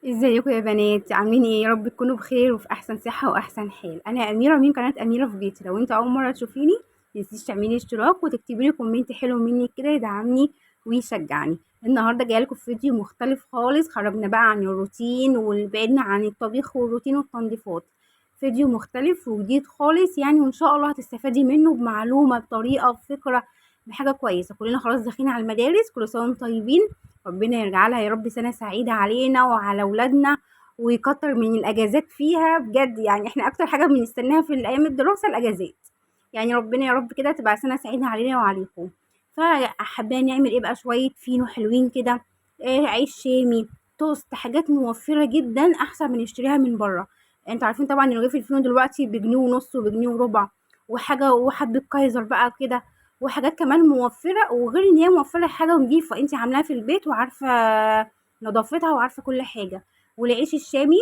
ازيكم يا بنات؟ عاملين ايه؟ يا رب تكونوا بخير وفي احسن صحه واحسن حال. انا اميره من قناه اميره في بيتي. لو انت اول مره تشوفيني متنسيش تعملي اشتراك وتكتبي لي كومنت حلو مني كده يدعمني ويشجعني. النهارده جايه لكم في فيديو مختلف خالص. خرجنا بقى عن الروتين وبعدنا عن الطبيخ والروتين والتنظيفات. فيديو مختلف وجديد خالص يعني، وان شاء الله هتستفادي منه بمعلومه بطريقه بفكره بحاجه كويسه. كلنا خلاص داخلين على المدارس، كل سنه وانتم طيبين. ربنا يرجع لها يا رب سنة سعيدة علينا وعلى ولادنا، ويكتر من الأجازات فيها بجد. يعني احنا أكتر حاجة بنستناها في الأيام الدراسة الأجازات. يعني ربنا يا رب كده تبقى سنة سعيدة علينا وعليكم. فحابين نعمل ايه بقى؟ شوية فينو حلوين كده، عيش شامي، توست، حاجات موفرة جدا أحسن من نشتريها من بره. انتوا عارفين طبعا ان رغيف الفينو دلوقتي بجنيه ونص وبجنيه وربع، وحاجة وحبة كايزر بقى كده، وحاجات كمان موفرة. وغير ان هي موفرة حاجة نضيفة انت عاملاها في البيت وعارفة نظافتها وعارفة كل حاجة. والعيش الشامي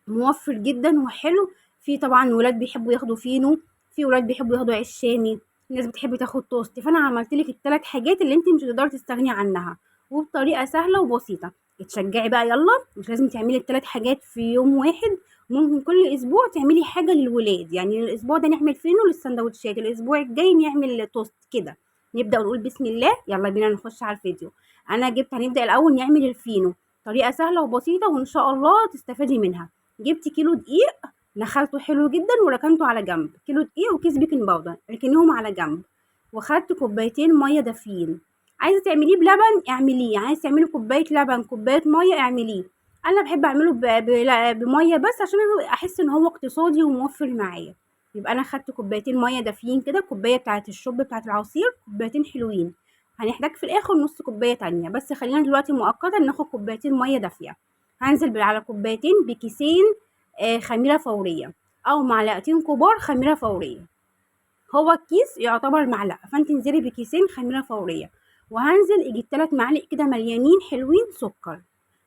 موفر جدا وحلو. في طبعا ولاد بيحبوا ياخدوا فينو، في ولاد بيحبوا ياخدوا عيش شامي، ناس بتحب تاخد توست. فانا عملت لك الثلاث حاجات اللي انت مش هتقدري تستغني عنها، وبطريقه سهله وبسيطه. اتشجعي بقى يلا. مش لازم تعملي الثلاث حاجات في يوم واحد، ممكن كل اسبوع تعملي حاجه للولاد. يعني الاسبوع ده نعمل فينو للسندوتشات، الاسبوع الجاي نعمل توست كده. نبدا ونقول بسم الله. يلا بينا نخش على الفيديو. هنبدا الاول نعمل الفينو. طريقه سهله وبسيطه وان شاء الله تستفادي منها. جبت كيلو دقيق، نخلته حلو جدا وركنته على جنب. كيلو دقيق وكيس بيكنج باودر ركنيهم على جنب. وخدت كوبايتين ميه دافيين. عايزه تعمليه بلبن اعمليه، عايزه تعملي كوبايه لبن كوبايه ميه اعمليه. انا بحب اعمله بميه بس، عشان أنا احس ان هو اقتصادي وموفر معايا. يبقى انا خدت كوبايتين ميه دافيين كده، كوبايه بتاعه الشوب بتاعه العصير، كوبايتين حلوين. هنحتاج في الاخر نص كوبايه تانية، بس خلينا دلوقتي مؤقتا ناخد كوبايتين ميه دافيه. هانزل على كوبايتين بكيسين خميرة فورية، أو معلقتين كبار خميرة فورية. هو الكيس يعتبر معلقة، فانت انزلي بكيسين خميرة فورية. وهنزل يجي 3 معالق كده مليانين حلوين سكر.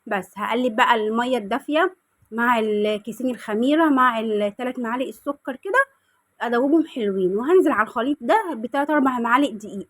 بس هقلب بقى المية الدافية مع الكيسين الخميرة مع ال3 معالق السكر كده، ادوبهم حلوين. وهنزل على الخليط ده بتلات 4 معالق دقيق.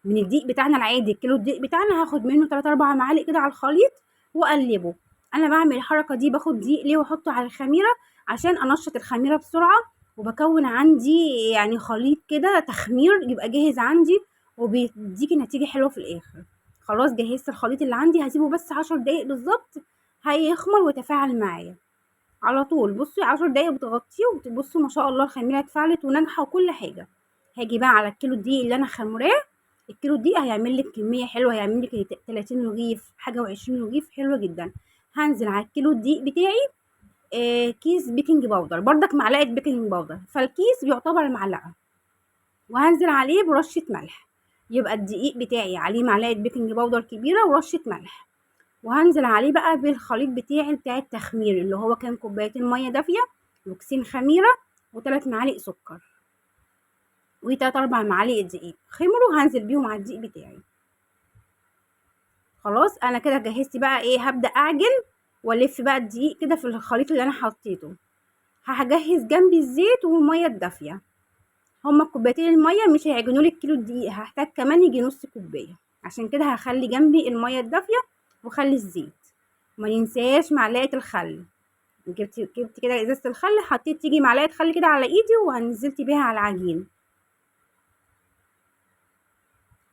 من الدقيق بتاعنا العادي، الكيلو الدقيق بتاعنا هاخد منه 3 4 معالق كده على الخليط واقلبه. انا بعمل الحركه دي، باخد دقيق ليه واحطه على الخميره عشان انشط الخميره بسرعه. وبكون عندي يعني خليط كده تخمير يبقى جاهز عندي، وبيديكي نتيجه حلوه في الاخر. خلاص جهزت الخليط اللي عندي، هسيبه بس 10 دقايق بالظبط هيخمر ويتفاعل معايا على طول. بصي 10 دقايق بتغطيه وبتبصوا ما شاء الله الخميره اتفعلت وناجحه وكل حاجه. هاجي بقى على الكيلو الدقيق اللي انا خمراه. الكيلو دقيق هيعمل لك كميه حلوه، هيعمل لك 30 رغيف حاجه و20 رغيف حلوه جدا. هنزل على الكيلو الدقيق بتاعي كيس بيكنج باودر، بردك معلقه بيكنج باودر، فالكيس بيعتبر معلقه. وهنزل عليه برشه ملح. يبقى الدقيق بتاعي عليه معلقه بيكنج باودر كبيره ورشه ملح. وهنزل عليه بقى بالخليط بتاعي بتاع التخمير، اللي هو كان كوبايتين ميه دافيه وكيسين خميره وثلاث معالق سكر وتلات 4 معالق دقيق خمروا. هنزل بيهم على الدقيق بتاعي. خلاص انا كده جهزت بقى ايه، هبدأ اعجن والف بقى الدقيق كده في الخليط اللي انا حطيته. هجهز جنبي الزيت والميه الدافيه. هما كوبايتين الميه مش هيعجنوا لي الكيلو الدقيق، هحتاج كمان يجي نص كوبايه. عشان كده هخلي جنبي الميه الدافيه وخلي الزيت. ما ننساش معلقه الخل. جبت كده ازازه الخل، حطيت تيجي معلقه خل كده على ايدي ونزلت بيها على العجين.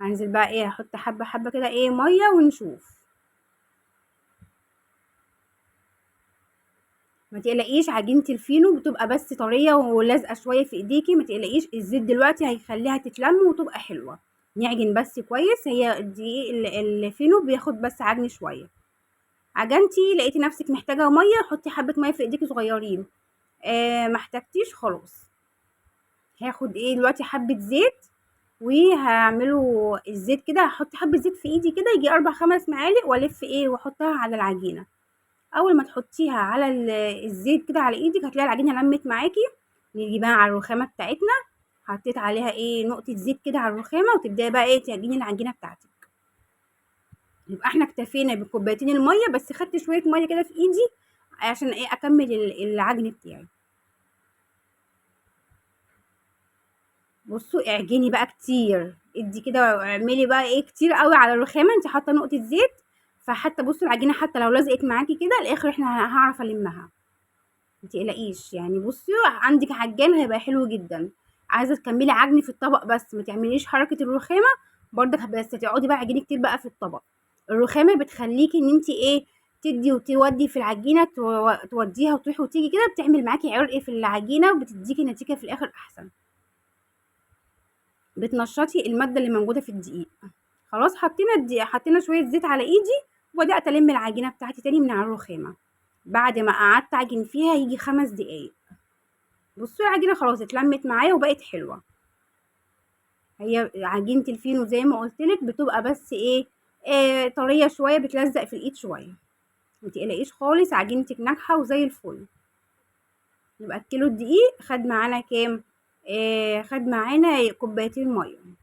هنزل بقى ايه، احط حبه حبه كده ايه ميه ونشوف. ما تقلقيش عجينة الفينو بتبقى بس طرية ولازقة شوية في ايديكي، ما تقلقيش الزيت دلوقتي هيخليها تتلم وتبقى حلوة. نعجن بس كويس. هي الدقيق الفينو بياخد بس عجن شوية. عجنتي لقيتي نفسك محتاجة مية، حطي حبة مية في ايديكي صغيرين. ما احتجتيش خلاص. هاخد ايه دلوقتي حبة زيت، وهعمله الزيت كده. هحط حبة زيت في ايدي كده يجي 4 5 معالق والف ايه واحطها على العجينة. اول ما تحطيها على الزيت كده على ايدك هتلاقي العجينه لمت معاكي. نيجي بقى على الرخامه بتاعتنا، حطيت عليها ايه نقطه زيت كده على الرخامه، وتبداي بقى ايه تعجني العجينه بتاعتك. يبقى احنا اكتفينا بكوبايتين الميه بس، خدت شويه ميه كده في ايدي عشان ايه اكمل العجن بتاعي. بصوا اعجني بقى كتير، ادي كده اعملي بقى ايه كتير قوي على الرخامه. انت حاطه نقطه زيت، فحتى بصوا العجينه حتى لو لزقت معاكي كده الاخر احنا هعرف المها، متقلقيش. يعني بصي عندك عجان هيبقى حلو جدا. عايزه تكملي عجن في الطبق بس ما تعمليش حركه الرخامه برضك، بس تقعدي بقى عجينه كتير بقى في الطبق. الرخامه بتخليكي ان انت ايه، تدي وتودي في العجينه، توديها وتروح وتيجي كده، بتعمل معاكي عرق في العجينه وبتديكي نتيجه في الاخر احسن. بتنشطي الماده اللي موجوده في الدقيق. خلاص حطينا الدقيق، حطينا شويه زيت على ايدي، وبدات الم العجينه بتاعتي تاني من على الرخامه. بعد ما قعدت اعجن فيها يجي 5 دقايق، بصوا العجينه خلاص اتلمت معايا وبقت حلوه. هي عجينه الفينو زي ما قلت لك بتبقى بس ايه، طريه شويه، بتلزق في الايد شويه. متقلقيش خالص، عجينتك ناجحه وزي الفل. يبقى الكيلو الدقيق خد معانا كام؟ خد معانا كوبايتين ميه.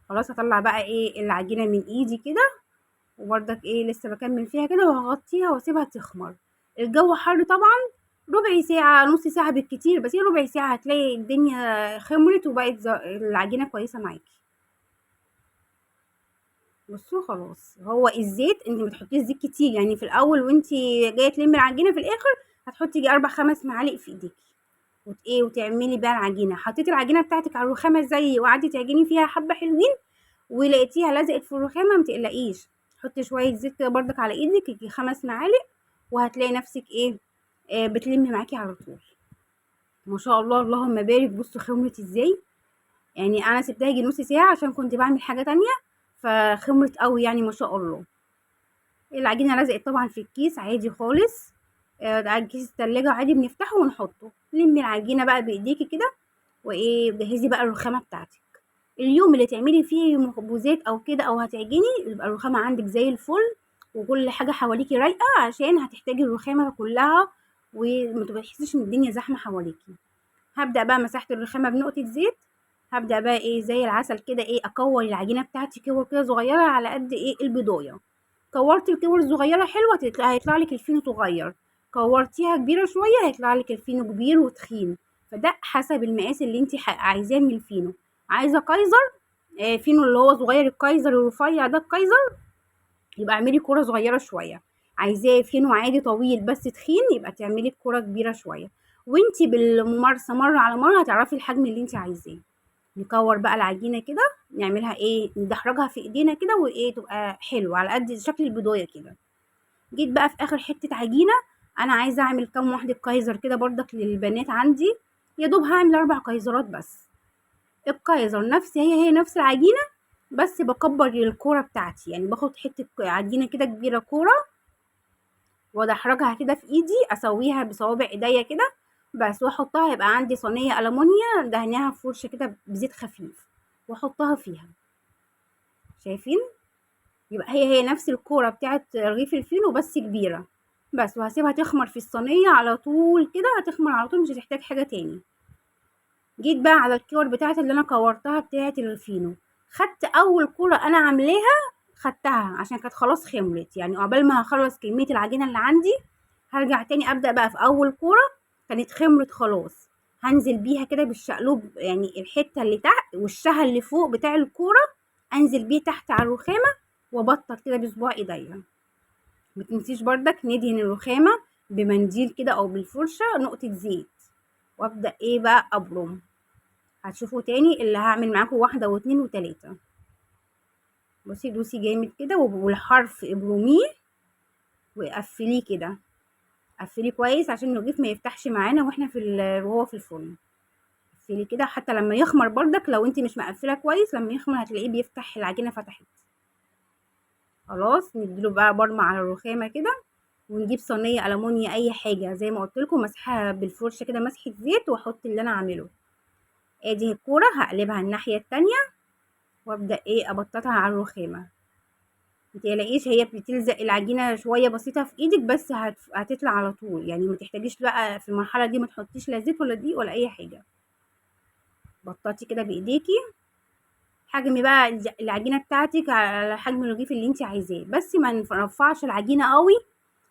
خلاص هطلع بقى ايه العجينه من ايدي كده، وبرضك ايه لسه بكمل فيها كده، وهغطيها واسيبها تخمر. الجو حر طبعا، ربع ساعة نص ساعة بالكتير، بس هي ربع ساعة هتلاقي الدنيا خمرت وبقت العجينة كويسة معاكي. بصوا خلاص، هو الزيت انت ما تحطيش زيت كتير، يعني في الاول وانت جايه تلمي العجينه، في الاخر هتحطي يجي 4 5 معالق في ايديكي وتعملي بقى العجينه. حطيتي العجينه بتاعتك على الرخامه زي وقعدتي تعجني فيها حبه حلوين، ولقيتيها لزقت في الرخامه، متقلقيش، حطي شويه زيت كده بردك على ايدك يجي 5 معالق، وهتلاقي نفسك ايه، بتلمي معاكي على طول. ما شاء الله اللهم بارك. بصوا خمرت ازاي، يعني انا سبتها يجي نص ساعه عشان كنت بعمل حاجه تانية، فخمرت قوي يعني ما شاء الله. العجينه لزقت طبعا في الكيس عادي خالص، كيس التلاجة عادي بنفتحه ونحطه. لمي العجينه بقى بايديكي كده، وايه جهزي بقى الرخامه بتاعتك. اليوم اللي تعملي فيه مخبوزات او كده او هتعجني، يبقى الرخامه عندك زي الفل، وكل حاجه حواليكي رايقه، عشان هتحتاجي الرخامه كلها وما تحسيش ان الدنيا زحمه حواليكي. هبدا بقى مسحت الرخامه بنقطه زيت، هبدا بقى ايه زي العسل كده، ايه اكور العجينه بتاعتي كور كده صغيره على قد ايه البيضايه. كورتي الكور الصغيره حلوه هيطلع لك الفينو صغير، كورتيها كبيره شويه هيطلع لك الفينو كبير وتخين. فده حسب المقاس اللي انت عايزاه من الفينو. عايزه كايزر، فينو اللي هو صغير الكايزر الرفيع ده الكايزر، يبقى اعملي كوره صغيره شويه. عايزاه فينو عادي طويل بس تخين، يبقى تعملي كوره كبيره شويه. وانتي بالممارسه مره على مره هتعرفي الحجم اللي انت عايزاه. نكور بقى العجينه كده، نعملها ايه، ندحرجها في ايدينا كده، وايه تبقى حلوه على قد شكل البيضايه كده. جيت بقى في اخر حته عجينه، انا عايزه اعمل كام واحده كايزر كده برضك للبنات عندي، يا دوب هعمل 4 كايزرات بس. الكايزر هي نفس العجينه، بس بكبر الكوره بتاعتي، يعني باخد حته عجينه كده كبيره كوره، وادحرجها كده في ايدي، اسويها بصوابع ايديا كده بس، واحطها. يبقى عندي صينيه ألمونيا دهناها فرشه كده بزيت خفيف، واحطها فيها. شايفين؟ يبقى هي نفس الكوره بتاعت رغيف الفينو بس كبيره بس، وهسيبها تخمر في الصينيه على طول كده، هتخمر على طول مش هتحتاج حاجه تاني. جيت بقى على الكور بتاعت اللي انا كورتها بتاعت الفينو، خدت اول كوره انا عاملاها، خدتها عشان كانت خلاص خمرت، يعني عقبال ما هخلص كميه العجينه اللي عندي هرجع تاني ابدا بقى في اول كوره كانت خمرت خلاص. هنزل بيها كده بالشقلوب، يعني الحته اللي تحت وشها اللي فوق بتاع الكوره انزل بيه تحت على الرخامه، وابطط كده بصباع ايديا. متنسيش بردك ندهن الرخامه بمنديل كده او بالفرشه نقطه زيت، وابدا ايه بقى ابرم. هتشوفوا تاني اللي هعمل معاكم واحده واتنين وتلاته. بصي دوسي جامد كده، والحرف ابرميه وقفليه كده، قفليه كويس عشان الرغيف ما يفتحش معانا واحنا وهو في الفرن. قفليه كده حتى لما يخمر بردك، لو انت مش مقفله كويس لما يخمر هتلاقيه بيفتح، العجينه فتحت. خلاص نديله بقى برمة على الرخامه كده، ونجيب صينيه ألمونيا اي حاجه زي ما قلت لكم، مسحها بالفرشه كده مسحه زيت، واحط اللي انا عامله. ادي الكوره هقلبها الناحيه التانية، وابدا ايه ابططها على الرخامه. متقلقيش، هي بتلزق العجينه شويه بسيطه في ايدك بس، هتطلع على طول، يعني ما تحتاجيش بقى في المرحله دي ما تحطيش لا زيت ولا دقيق ولا اي حاجه. بططي كده بايديكي، حجمي بقى العجينه بتاعتك على حجم الرغيف اللي انت عايزاه، بس ما نرفعش العجينه قوي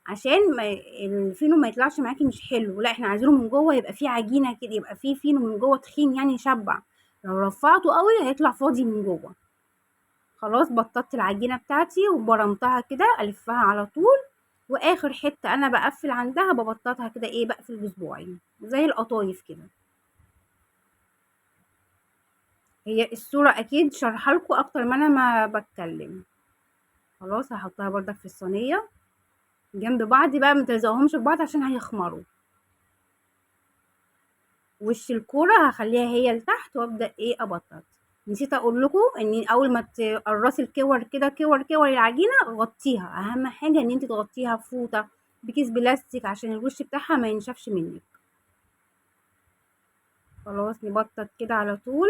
عشان ما الفينو ما يطلعش معاكي مش حلو. لا احنا عايزينه من جوه يبقى فيه عجينه كده، يبقى فيه فينو من جوه تخين يعني يشبع. لو رفعته قوي هيطلع فاضي من جوه. خلاص بططت العجينة بتاعتي وبرمتها كده الفها على طول، واخر حتة انا بقفل عندها ببططها كده ايه، بقفل بصباعي زي القطايف كده. هي الصورة اكيد شرحها لكم اكتر ما انا ما بتكلم. خلاص هحطها برضك في الصينية جنب بعض بقى، متلزقهمش في بعض عشان هيخمروا. وش الكورة هخليها هي لتحت وابدأ ايه ابطط. نسيت اقول لكم ان اول ما تقرصي الكور كده، كور العجينة غطيها، اهم حاجة ان انت تغطيها بفوطة بكيس بلاستيك عشان الوش بتاعها ما ينشفش منك. خلاص نبطط كده على طول.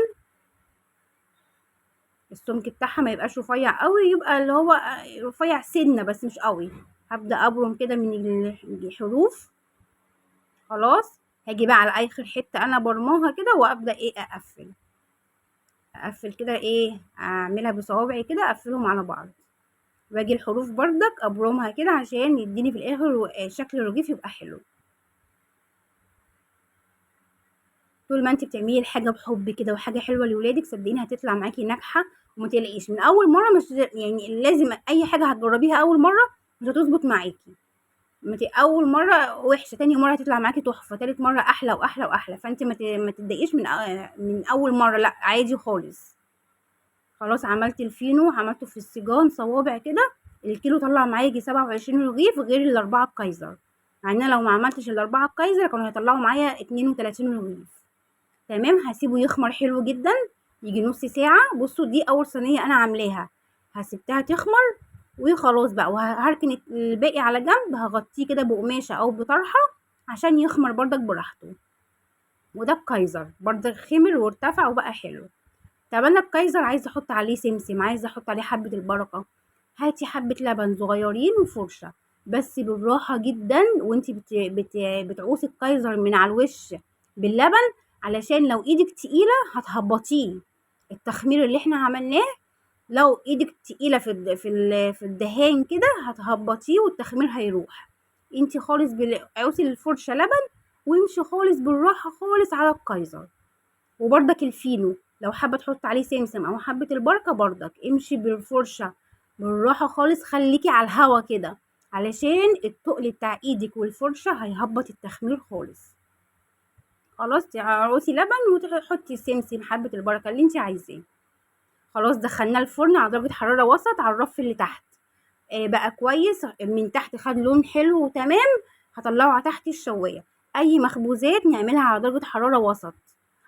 السمك بتاعها ما يبقاش رفيع قوي، يبقى اللي هو رفيع سنة بس مش قوي. هبدأ ابرم كده من الحروف. خلاص هاجي بقى على اخر حتة انا برماها كده وابدأ ايه اقفل كده ايه، اعملها بصوابعي كده اقفلهم على بعض. واجي الحروف بردك ابرمها كده عشان يديني في الاخر شكل الرغيف يبقى حلو. طول ما انت بتعملي الحاجه بحب كده وحاجه حلوه لولادك صدقيني هتطلع معاكي ناجحه. وما تقلقيش من اول مره، مش يعني لازم اي حاجه هتجربيها اول مره مش هتظبط معاكي. اول مره وحشه، تاني مره هتطلع معاكي تحفه، تالت مره احلى واحلى واحلى. فانت ما تتضايقيش من اول مره، لا عادي خالص. خلاص عملت الفينو، عملته في السيجان صوابع كده. الكيلو طلع معايا يجي 27 رغيف غير الاربعه الكايزر. مع ان لو ما عملتش الاربعه الكايزر كانوا هيطلعوا معايا 32 رغيف. تمام هسيبه يخمر حلو جدا يجي نص ساعه. بصوا دي اول صينيه انا عاملاها، هسيبتها تخمر وخلاص بقى، وهركن الباقي على جنب، هغطيه كده بقماشه او بطرحه عشان يخمر بردك براحته. وده الكايزر بردك خمر وارتفع وبقى حلو. طب انا الكايزر عايزه احط عليه سمسم، عايزه احط عليه حبه البركه. هاتي حبه لبن صغيرين وفرشه، بس بالراحه جدا وانتي بتعوصي الكايزر من على الوش باللبن، علشان لو ايدك تقيله هتهبطيه. التخمير اللي احنا عملناه لو ايدك تقيله في الدهان كده هتهبطيه والتخمير هيروح. انتي خالص عوصي الفرشه لبن وامشي خالص بالراحه خالص على الكايزر. وبرضك الفينو لو حابة تحط عليه سمسم او حبة البركة بردك امشي بالفرشة بالراحة خالص، خليكي على الهوا كده علشان التقل بتاع ايدك والفرشة هيهبط التخمير خالص. خلاص تعرصي لبن وتحطي السمسم حبة البركة اللي انت عايزاه. خلاص دخلناه الفرن على درجة حرارة وسط على الرف اللي تحت. بقى كويس من تحت، خد لون حلو وتمام. هطلعه على تحت الشواية. اي مخبوزات نعملها على درجة حرارة وسط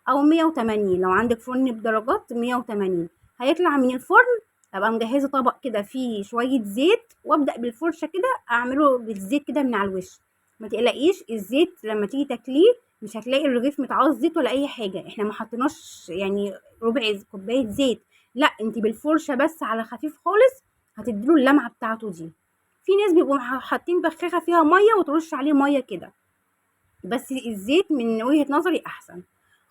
او 180، لو عندك فرن بدرجات 180 هيطلع من الفرن. ابقى مجهزه طبق كده فيه شويه زيت وابدا بالفرشه كده اعمله بالزيت كده من على الوش. ما تقلقيش الزيت لما تيجي تاكليه مش هتلاقي الرغيف متعوز زيت ولا اي حاجه، احنا ما حطيناش يعني ربع كوبايه زيت. لا انت بالفرشه بس على خفيف خالص هتديله اللمعه بتاعته دي. في ناس بيبقوا حاطين بخاخه فيها ميه وترش عليه ميه كده، بس الزيت من وجهة نظري احسن.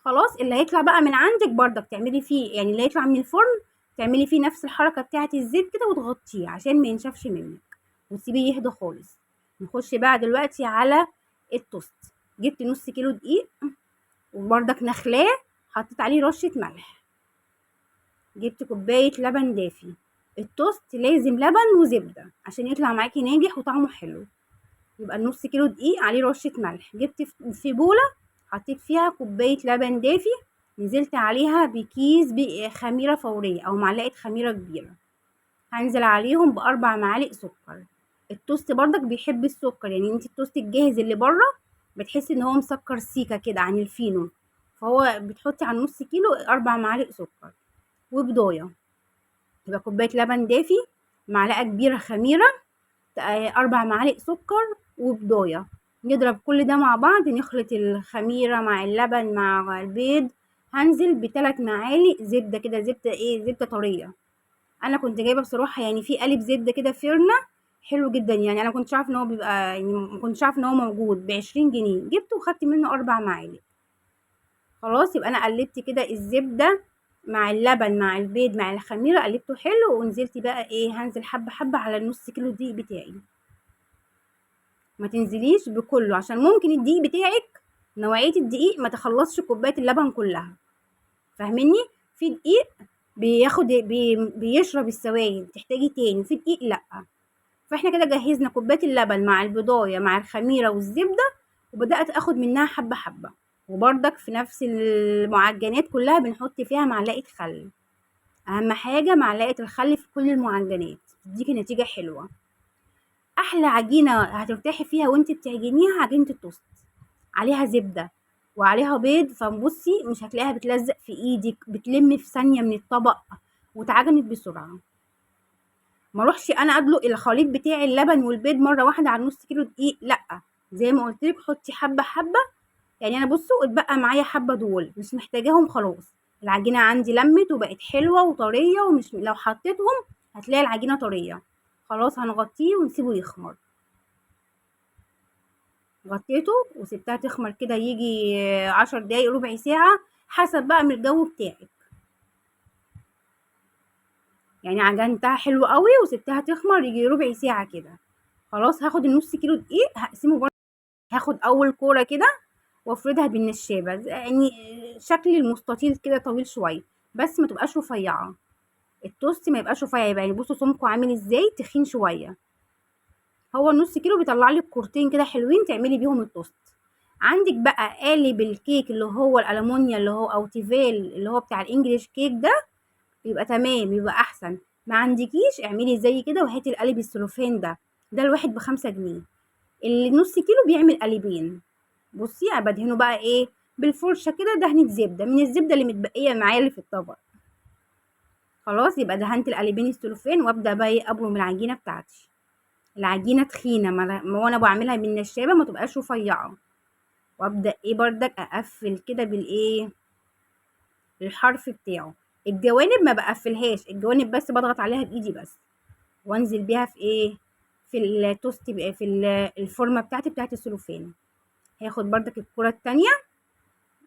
خلاص اللي هيطلع بقى من عندك بردك تعملي فيه، يعني اللي هيطلع من الفرن تعملي فيه نفس الحركة بتاعة الزيت كده وتغطيه عشان ما ينشفش منك وتسيبيه يهدى خالص. نخش بقى دلوقتي على التوست. جبت نص كيلو دقيق وبردك نخلاه، حطيت عليه رشة ملح. جبت كوباية لبن دافي. التوست لازم لبن وزبدة عشان يطلع معاكي ناجح وطعمه حلو. يبقى النص كيلو دقيق عليه رشة ملح. جبت في بولة حطيت فيها كوباية لبن دافي، نزلت عليها بكيس خميرة فورية أو معلقة خميرة كبيرة. هنزل عليهم بأربع معالق سكر. التوست برضك بيحب السكر، يعني انت التوست الجاهز اللي بره بتحسي ان هو مسكر سيكة كده عن الفينو، فهو بتحطي على نص كيلو 4 معالق سكر. وبضاية، يبقى كوباية لبن دافي، معلقة كبيرة خميرة، 4 معالق سكر وبضاية. نضرب كل ده مع بعض، نخلط الخميرة مع اللبن مع البيض. هنزل ب3 معالق زبدة كده، زبدة ايه، زبدة طرية. انا كنت جايبة بصراحة يعني في قالب زبدة كده فيرنا حلو جدا، يعني انا كنتش عارفة ان هو بيبقى، يعني ما كنتش عارفة ان هو موجود ب20 جنيه، جبته وخدت منه 4 معالق. خلاص يبقى انا قلبت كده الزبدة مع اللبن مع البيض مع الخميرة، قلبته حلو ونزلت بقى ايه، هنزل حبة حبة على النص كيلو دقيق بتاعي. ما تنزليش بكله عشان ممكن الدقيق بتاعك نوعية الدقيق ما تخلصش كوباية اللبن كلها. فاهميني؟ في دقيق بيشرب السوائل، تحتاجي تاني. في دقيق لأ. فاحنا كده جهزنا كوباية اللبن مع البضاية مع الخميرة والزبدة، وبدأت اخد منها حبة حبة. وبرضك في نفس المعجنات كلها بنحط فيها معلقة خل. اهم حاجة معلقة الخل في كل المعجنات، تديكي نتيجة حلوة. احلى عجينة هترتاحي فيها وانت بتعجنيها عجينة التوست، عليها زبدة وعليها بيض، فبصي مش هتلاقيها بتلزق في ايدك، بتلم في ثانية من الطبق واتعجنت بسرعة. ما اروحش انا ادلق الخليط بتاع اللبن والبيض مره واحده على نص كيلو دقيق، لا. زي ما قلت لك حطي حبه حبه. يعني انا بصوا اتبقى معايا حبه دول مش محتاجاهم خلاص. العجينه عندي لمت وبقت حلوه وطريه، ومش لو حطيتهم هتلاقي العجينه طريه. خلاص هنغطيه ونسيبه يخمر. غطيته وسبتها تخمر كده يجي 10 دقايق ربع ساعه، حسب بقى من الجو بتاعك. يعني عجنتها حلو قوي وسبتها تخمر يجي ربع ساعه كده. خلاص هاخد النص كيلو دقيق هقسمه برضه. هاخد اول كوره كده وافردها بالنشابه، يعني شكل المستطيل كده طويل شويه، بس ما تبقاش رفيعه. التوست ما يبقاش رفيع، يعني بصوا سمكه عامل ازاي، تخين شويه. هو النص كيلو بيطلع لك كورتين كده حلوين تعملي بيهم التوست. عندك بقى قالب الكيك اللي هو الالومنيا اللي هو او تيفال اللي هو بتاع الانجليش كيك ده، يبقى تمام، يبقى احسن. ما عندكيش اعملي زي كده وهاتي القالب السلوفان ده. ده الواحد ب5 جنيه. النص كيلو بيعمل قالبين. بصي انا بدهنه بقى ايه، بالفرشه كده دهنه زبده من الزبده اللي متبقيه معايا اللي في الطبق. خلاص يبقى دهنت القالبين السلوفان، وابدا بقى ايه ابرم العجينه بتاعتي. العجينه تخينه، ما وانا بعملها بالنشابه ما تبقاش رفيعه. وابدا ايه بردك اقفل كده بالايه، الحرف بتاعه. الجوانب ما بقفلهاش، الجوانب بس بضغط عليها بايدي بس، وانزل بيها في ايه، في التوست في الفورمه بتاعت السلوفان. هاخد بردك الكره التانية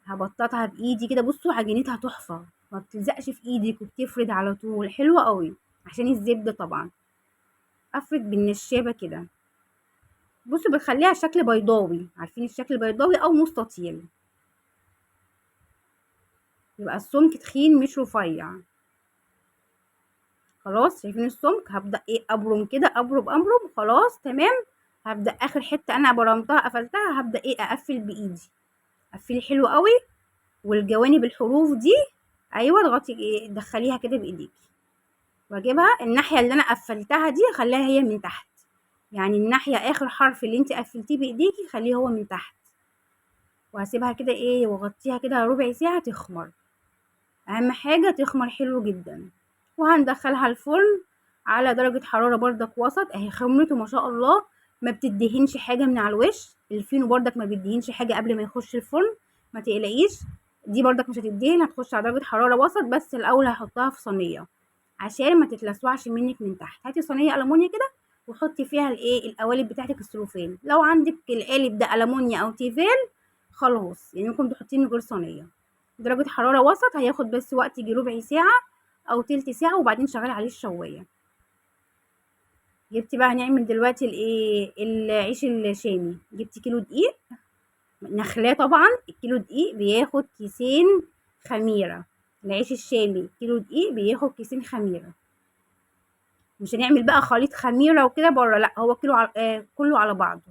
هبططها بايدي كده. بصوا عجينتها تحفه، ما بتلزقش في ايدك وبتفرد على طول، حلوه قوي عشان الزبده طبعا. افرد بالنشابه كده. بصوا بتخليها شكل بيضاوي، عارفين الشكل البيضاوي او مستطيل، يبقى السمك تخين مش رفيع. خلاص شايفين السمك، هبدا ايه ابرم كده، ابرم خلاص تمام. هبدا اخر حته انا برمتها قفلتها، هبدا ايه اقفل بايدي. قفلي حلو قوي. والجوانب الحروف دي ايوه اضغطي ايه دخليها كده بايديكي، واجيبها الناحيه اللي انا قفلتها دي اخليها هي من تحت. يعني الناحيه اخر حرف اللي انت قفلتيه بايديكي خليه هو من تحت. وهسيبها كده ايه واغطيها كده ربع ساعه تخمر. اهم حاجه تخمر حلو جدا. وهندخلها الفرن على درجه حراره بردك وسط. اهي خمرته ما شاء الله، ما بتدهنش حاجه من على الوش. الفينو بردك ما بيدهنش حاجه قبل ما يخش الفرن، ما تقلقيش. دي بردك مش هتدهن، هتخش على درجه حراره وسط. بس الاول هحطها في صينيه عشان ما تتلسوعش منك من تحت. هاتي صينيه ألمونيا كده وحطي فيها الايه القوالب بتاعتك السلوفان. لو عندك القالب ده ألمونيا او تيفال خلاص، يعني ممكن تحطيه من غير صينيه. درجه حراره وسط، هياخد بس وقت يجي ربع ساعه او تلت ساعه، وبعدين شغلي عليه الشوايه. جبتي بقى هنعمل دلوقتي الايه العيش الشامي. جبتي كيلو دقيق نخلاه طبعا. الكيلو دقيق بياخد كيسين خميره. العيش الشامي كيلو دقيق بياخد كيسين خميره. مش هنعمل بقى خليط خميره وكده بره، لا هو كيلو كله على بعضه.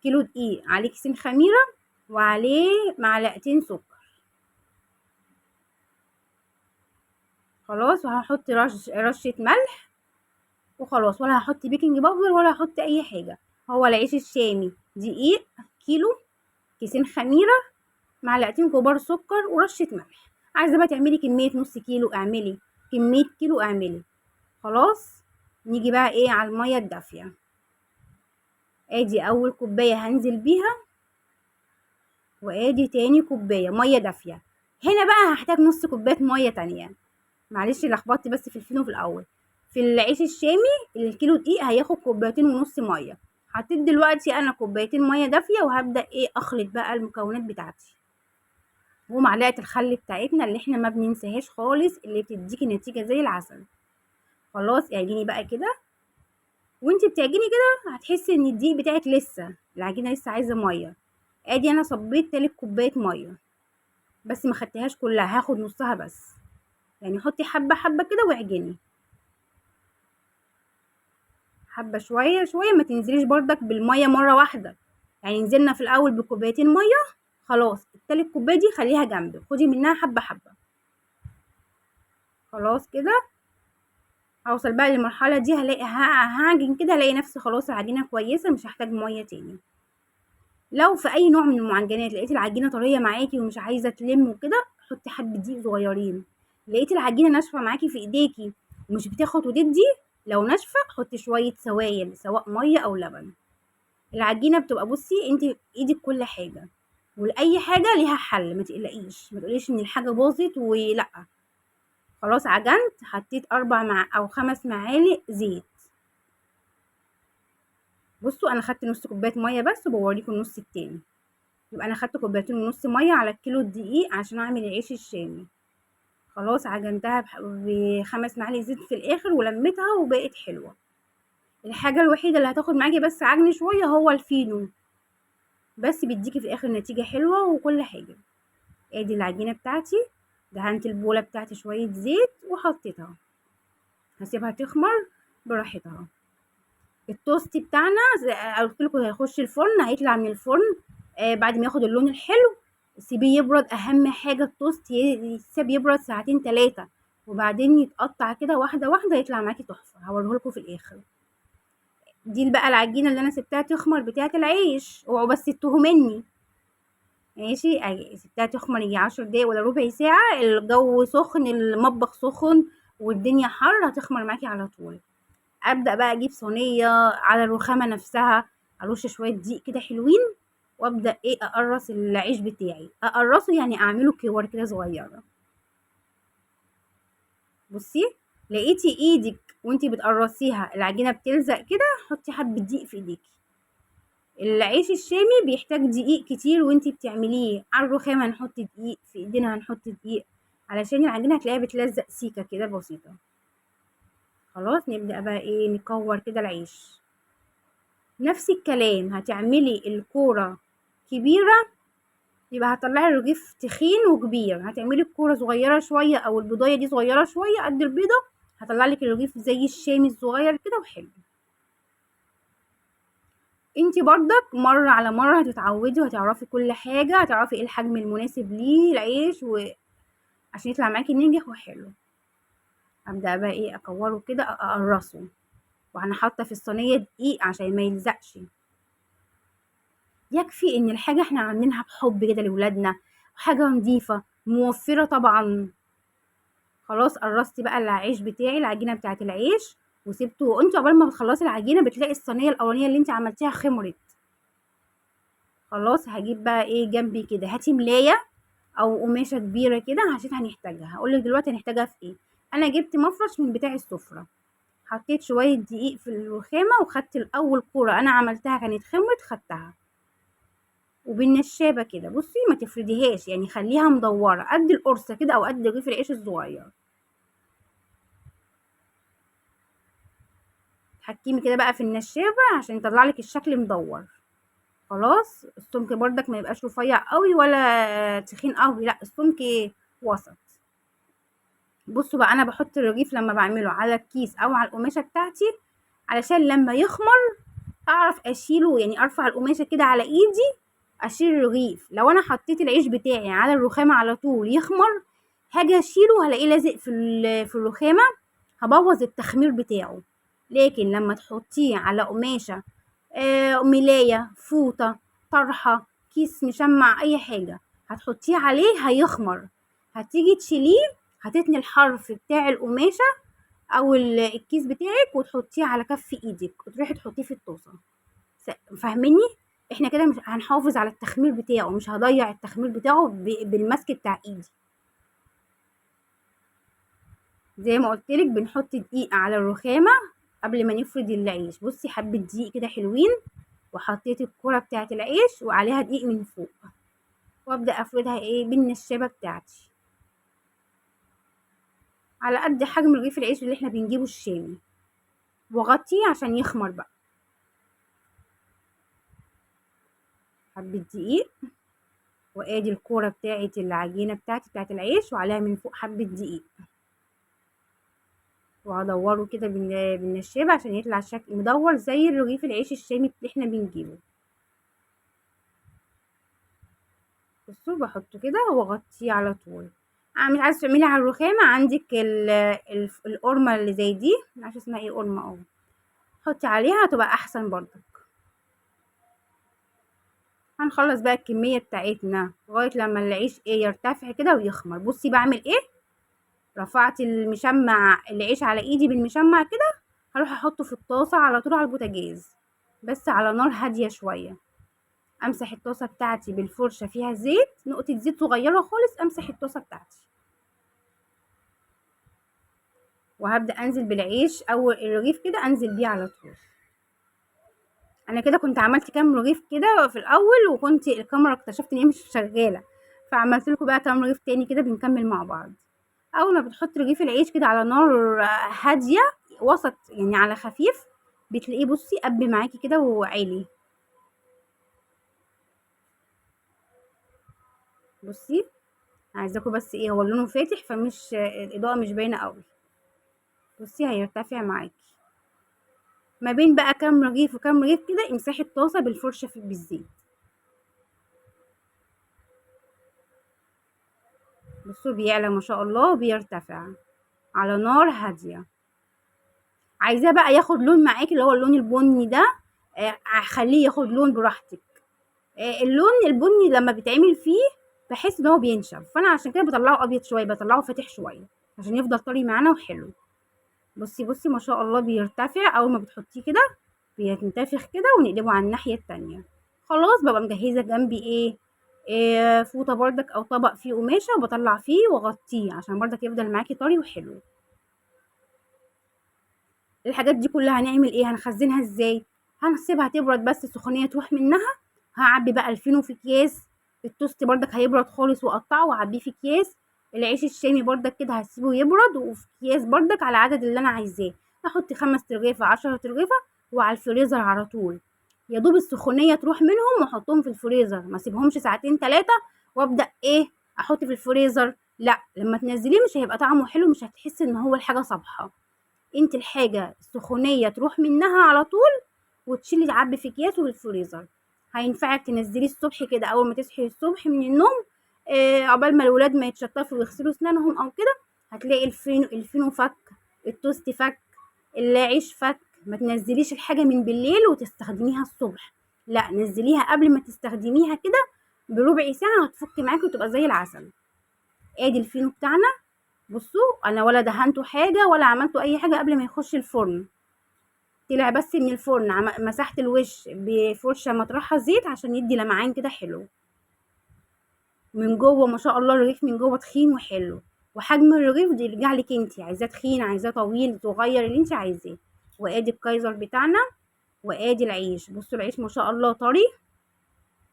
كيلو دقيق عليه كيسين خميره وعليه معلقتين سكر. خلاص وهحط رشه ملح وخلاص، ولا هحط بيكنج باودر ولا هحط اي حاجه. هو العيش الشامي دقيق كيلو، كيسين خميره، معلقتين كبار سكر، ورشه ملح. عايزه بقى تعملي كميه نص كيلو اعملي، كميه كيلو اعملي. خلاص نيجي بقى ايه على الميه الدافيه. ادي اول كوبايه هنزل بيها، وادي تاني كوبايه ميه دافيه. هنا بقى هحتاج نص كوبايه ميه تانية. معلش لخبطت بس في الفينو في الاول. في العيش الشامي الكيلو دقيق هياخد كوبايتين ونص ميه. حطيت دلوقتي انا كوبايتين ميه دافيه، وهبدا ايه اخلط بقى المكونات بتاعتي. ومعلقه الخل بتاعتنا اللي احنا ما بننساهاش خالص، اللي بتديكي نتيجه زي العسل. خلاص اعجني بقى كده. وانتي بتعجني كده هتحسي ان الدقيق بتاعك لسه العجينه لسه عايزه ميه. ادي انا صبيت تالت كوبايه ميه، بس ما خدتهاش كلها، هاخد نصها بس. يعني حطي حبة حبة كده واعجني، حبة شوية شوية، ما تنزليش بردك بالمية مرة واحدة. يعني نزلنا في الأول بكوبايتين مية، خلاص التالت كوباية دي خليها جنبك، خدي منها حبة حبة. خلاص كده هوصل بقى للمرحلة دي، هلاقي هعجن كده، هلاقي نفسي خلاص العجينة كويسة، مش هحتاج مية تاني. لو في أي نوع من المعجنات لقيتي العجينة طرية معاكي ومش عايزة تلم وكده، حطي حبة دقيق صغيرين. لقيتي العجينة ناشفة معاكي في ايديكي ومش بتاخد وتدي، لو ناشفة حطي شوية سوائل، سواء مية أو لبن. العجينة بتبقى، بصي انت ايدك كل حاجة، ولأي حاجة ليها حل، ما تقلقيش، ما تقوليش ان الحاجة باظت ولا. خلاص عجنت، حطيت 4 أو 5 معالق زيت. بصوا انا خدت نص كوباية مية بس، وبوريكم النص التاني. يبقى انا خدت كوبايتين ونص مية على الكيلو الدقيق عشان اعمل العيش الشامي. خلاص عجنتها ب5 معالق زيت في الاخر ولميتها وبقت حلوة. الحاجة الوحيدة اللي هتاخد معاكي بس عجن شوية هو الفينو، بس بيديكي في الاخر نتيجة حلوة وكل حاجة. ادي العجينة بتاعتي، دهنت البولة بتاعتي شوية زيت وحطيتها، هسيبها تخمر براحتها. التوست بتاعنا قلت لكم هيخش الفرن، هيطلع من الفرن بعد ما ياخد اللون الحلو. سيبيه يبرد، اهم حاجة التوست يسيب يبرد ساعتين 3، وبعدين يتقطع كده واحدة واحدة، يطلع معاكي تحفة. هوريهولكوا في الاخر. دي بقى العجينة اللي انا سبتها تخمر بتاعة العيش، اوعوا بس تتوهوا مني. ماشي، سبتها تخمر يجي 10 دقايق ولا ربع ساعة، الجو سخن، المطبخ سخن والدنيا حر، هتخمر معاكي على طول. ابدأ بقى اجيب صينية على الرخامة نفسها، ارش شوية دقيق كده حلوين، وابدأ اقرص العيش بتاعي. اقرصه يعني اعمله كور كده صغيرة. بصي، لقيتي ايدك وانتي بتقرصيها العجينة بتلزق كده، حطي حبة دقيق في ايديكي. العيش الشامي بيحتاج دقيق كتير، وانتي بتعمليه على الرخام هنحط دقيق، في ايدينا هنحط دقيق، علشان العجينة هتلاقيها بتلزق سيكة كده بسيطة. خلاص نبدأ بقى نكور كده العيش. نفس الكلام، هتعملي الكورة كبيرة يبقى هتطلعي الرغيف تخين وكبير، هتعملي الكورة صغيرة شوية او البضاية دي صغيرة شوية قد البيضة، هطلع لك الرغيف زي الشامي الصغير كده وحلو. انتي برضك مرة على مرة هتتعودي وهتعرفي كل حاجة، هتعرفي ايه الحجم المناسب ليه العيش عشان يطلع معاكي ناجح وحلو. ابدأ بقى اكوره كده، اقرصه، وانا حاطة في الصينية دقيق عشان ما يلزقش. يكفي ان الحاجة احنا عاملينها بحب كده لولادنا، حاجة نظيفة موفرة طبعا. خلاص قرصت بقى العيش بتاعي، العجينة بتاعة العيش، وسبته، وانت عقبال ما بتخلصي العجينة بتلاقي الصينية الأولانية اللي انت عملتيها خمرت. خلاص هجيب بقى جنبي كده، هاتي ملاية او قماشة كبيرة كده عشان هنحتاجها، هقولك دلوقتي هنحتاجها في ايه. انا جبت مفرش من بتاع السفرة، حطيت شوية دقيق في الرخامة، وخدت الأول كورة أنا عملتها كانت خمرت، خدتها وبالنشابة كده، بصي ما تفرديهاش، يعني خليها مدورة قد القرصة كده أو قد رغيف العيش الصغير. تحكمي كده بقى في النشابة عشان يطلع لك الشكل مدور. خلاص السمك بردك ما يبقاش رفيع قوي ولا تخين قوي، لا السمك وسط. بصوا بقى، انا بحط الرغيف لما بعمله على الكيس او على القماشة بتاعتي، علشان لما يخمر اعرف اشيله، يعني ارفع القماشة كده على ايدي اشيل الرغيف. لو انا حطيت العيش بتاعي على الرخامة على طول يخمر، هاجي اشيله هلاقيه لازق في الرخامة، هبوظ التخمير بتاعه. لكن لما تحطيه على قماشة، ملاية، فوطة، طرحة، كيس مشمع، اي حاجة هتحطيه عليه هيخمر، هتيجي تشيليه، هتتني الحرف بتاع القماشة او الكيس بتاعك وتحطيه على كف ايدك وتروحي تحطيه في الطاسة. فاهميني؟ احنا كده مش هنحافظ على التخمير بتاعه، مش هضيع التخمير بتاعه بالمسك بتاع ايدي. زي ما قلتلك بنحط دقيق على الرخامة قبل ما نفرد العيش. بصي حبة دقيق كده حلوين، وحطيت الكرة بتاعة العيش وعليها دقيق من فوق، وابدأ افردها بالنشابة بتاعتي على قد حجم رغيف العيش اللي احنا بنجيبه الشامي، واغطيه عشان يخمر بقى. حبة دقيق، وادي الكورة بتاعة العجينة بتاعتي بتاعة العيش، وعليها من فوق حبة دقيق. وهدوره كده بالنشابة عشان يطلع شكل مدور زي رغيف العيش الشامي اللي احنا بنجيبه. بصوا بحطه كده واغطيه على طول. مش عايزه تعملي على الرخامه، عندك القرمه اللي زي دي، معرفش اسمها ايه، قرمه حطي عليها هتبقى احسن برضك. هنخلص بقى الكميه بتاعتنا لغايه لما العيش يرتفع كده ويخمر. بصي بعمل ايه، رفعت المشمع العيش على ايدي بالمشمع كده، هروح احطه في الطاسه على طول على البوتاجاز، بس على نار هاديه شويه. امسح الطاسه بتاعتي بالفرشه فيها زيت، نقطه زيت صغيره خالص، امسح الطاسه بتاعتي وهبدا انزل بالعيش او الرغيف كده، انزل بيه على طول. انا كده كنت عملت كام رغيف كده في الاول، وكنت الكاميرا اكتشفت ان هي مش شغاله، فعملت لكم بقى كام رغيف تاني كده بنكمل مع بعض. اول ما بتحط رغيف العيش كده على نار هاديه وسط يعني على خفيف، بتلاقيه بصي قب معاكي كده وعالي. بصي عايزاكم بس ايه، هو لونه فاتح فمش الاضاءه مش باينه قوي. بصي هيرتفع معاكي. ما بين بقى كام رغيف وكام رغيف كده امسحي الطاسه بالفرشه بالزيت. بصوا بيعلى ما شاء الله وبيرتفع على نار هاديه. عايزاه بقى ياخد لون معاكي اللي هو اللون البني ده، خليه ياخد لون براحتك. اللون البني لما بيتعمل فيه بحس ان هو بينشف، فانا عشان كده بطلعه ابيض شويه، بطلعه فاتح شويه عشان يفضل طري معانا وحلو. بصي ما شاء الله بيرتفع، اول ما بتحطيه كده بينتفخ كده، ونقلبه على الناحيه التانية. خلاص ببقى مجهزه جنبي إيه فوطه بردك او طبق فيه قماشه، وبطلع فيه واغطيه عشان بردك يفضل معاكي طري وحلو. الحاجات دي كلها هنعمل ايه، هنخزنها ازاي؟ هنسيبها تبرد بس السخونيه تروح منها. هعبي بقى الفينو في اكياس، التوست بردك هيبرد خالص واقطعه واعبيه في اكياس. العيش الشامي بردك كده هسيبه يبرد وفي اكياس بردك على العدد اللي انا عايزاه. احط 5 ترغيفه 10 ترغيفه وعلى الفريزر على طول، يا دوب السخونيه تروح منهم واحطهم في الفريزر، ما اسيبهمش ساعتين 3 وابدا احط في الفريزر. لا، لما تنزليه مش هيبقى طعمه حلو، مش هتحسي ان هو الحاجه صابحه. انت الحاجة السخونية تروح منها على طول وتشيلي تعبي في اكياس والفريزر. هينفعك تنزليه الصبح كده، اول ما تصحي الصبح من النوم، عقبال ما الولاد ما يتشطفوا ويغسلوا اسنانهم او كده، هتلاقي الفينو فك، التوست فك، العيش فك. ما تنزليش الحاجة من بالليل وتستخدميها الصبح، لا نزليها قبل ما تستخدميها كده بربع ساعة، هتفك معاكي وتبقى زي العسل. ادي الفينو بتاعنا. بصوا انا ولا دهنته حاجه ولا عملته اي حاجه قبل ما يخش الفرن، طلع بس من الفرن مسحت الوش بفرشه مطرحها زيت عشان يدي لمعان كده حلو. من جوه ما شاء الله الرغيف من جوه تخين وحلو، وحجم الرغيف دي يرجع لك انت عايزاه تخين عايزاه طويل صغير اللي انت عايزاه. وادي الكايزر بتاعنا، وادي العيش. بصوا العيش ما شاء الله طري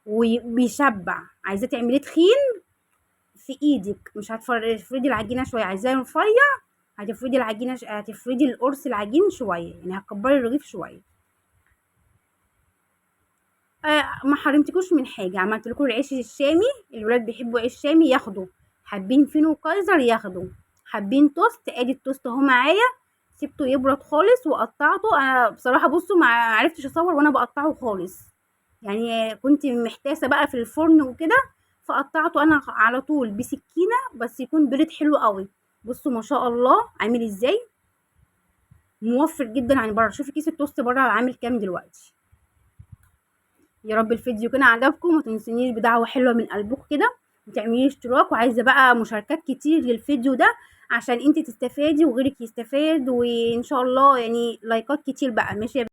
وبيشبع. عايزاه تعمليه تخين في ايدك، مش هتفردي العجينه شويه، عايزاه رفيع هتفردي العجينه هتفردي القرص العجين شويه، يعني هتكبري الرغيف شويه. ما حرمتكوش من حاجه، عملت لكم العيش الشامي، الولاد بيحبوا عيش شامي ياخدوا، حابين فينو كايزر ياخدوا، حابين توست ادي التوست اهو معايا، سيبته يبرد خالص وقطعته. انا بصراحه بصوا ما عرفتش اصور وانا بقطعه خالص، يعني كنت محتاسه بقى في الفرن وكده، فقطعته انا على طول بسكينه بس يكون بريد حلو قوي. بصوا ما شاء الله عامل ازاي، موفر جدا عن بره. شوفي كيس التوست بره عامل كام دلوقتي. يا رب الفيديو كان عجبكم، وما تنسونيش بدعوه حلوه من قلبكم كده وتعملي اشتراك، وعايزه بقى مشاركات كتير للفيديو ده عشان انت تستفادي وغيرك يستفاد، وان شاء الله يعني لايكات كتير بقى ماشي.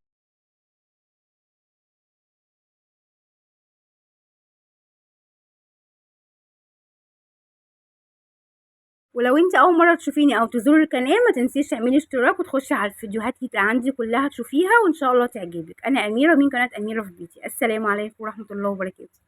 ولو انت اول مره تشوفيني او تزوري القناه، ما تنسيش تعملي اشتراك وتخشي على الفيديوهات اللي عندي كلها تشوفيها، وان شاء الله تعجبك. انا اميره من قناه اميره في بيتي. السلام عليكم ورحمه الله وبركاته.